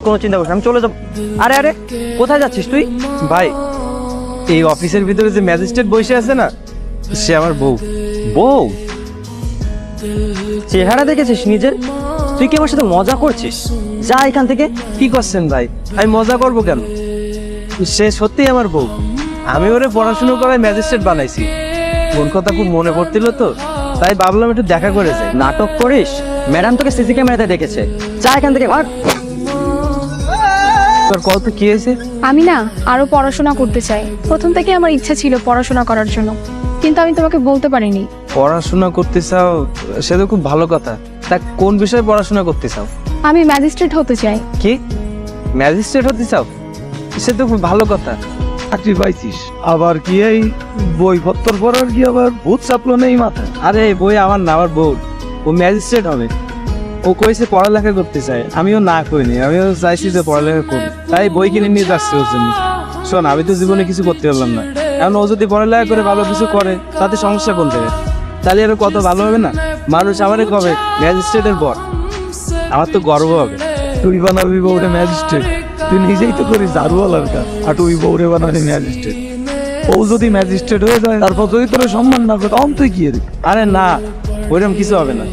কোনো চিন্তা করিস না, আমি চলে যাবো। আরে আরে, কোথায় যাচ্ছিস তুই? ভাই, এই অফিসের ভিতরে যে ম্যাজিস্ট্রেট বসে আছে না, সে আমার বউ। বউ? চেহারা দেখেছিস নিজের? তুই কি আমার সাথে মজা করছিস? যা এখান থেকে। কি করছেন ভাই? আমি মজা করবো কেন? সে সত্যিই আমার বউ। আমি ওরে পড়াশুনো করায় ম্যাজিস্ট্রেট বানাইছি। কোন কথা খুব মনে পড়ছিল তো, তাই ভাবলাম একটু দেখা করে যাই। নাটক করিস? ম্যাডাম তোকে সিসি ক্যামেরাতে দেখেছে। যা এখান থেকে ভাগ। তোর কত কি হয়েছে? আমি না আরো পড়াশোনা করতে চাই। প্রথম থেকে আমার ইচ্ছা ছিল পড়াশোনা করার জন্য, কিন্তু আমি তোমাকে বলতে পারিনি। পড়াশোনা করতে চাও, সে তো খুব ভালো কথা। তা কোন বিষয়ে পড়াশোনা করতে চাও? আমি ম্যাজিস্ট্রেট হতে চাই। কি ম্যাজিস্ট্রেট হতে চাও? সে তো খুব ভালো কথা। চাকরি পাইছিস, আবার কি এই বইপত্র পড়ার কি আবার ভূত চাপলো নেই মাথা? আরে বই আমার না, আমার বউ। ও ম্যাজিস্ট্রেট হবে। ও কইছে পড়ালেখা করতে চায়, আমিও না কইনি, আমিও চাইছি যে পড়ালেখা করবো, তাই বই কিনে নিয়ে যাচ্ছে ওর জন্য। শোন, আমি তো জীবনে কিছু করতে পারলাম না, এখন ও যদি পড়ালেখা করে ভালো কিছু করে তাতে সমস্যা কোন থেকে? তাহলে আরো কত ভালো হবে না? মানুষ আমারে কবে ম্যাজিস্ট্রেটের বর, আমার তো গর্ব হবে। তুই বানাবি বউরে ম্যাজিস্ট্রেট? তুই নিজেই তো করিস দারুয়ালার কাজ, আর তুই বউরে বানাবি ম্যাজিস্ট্রেট? ও যদি ম্যাজিস্ট্রেট হয়ে যায়, তারপর যদি তোর সম্মান না করে, তখন তুই কি রে? আরে না, ওইরকম কিছু হবে না।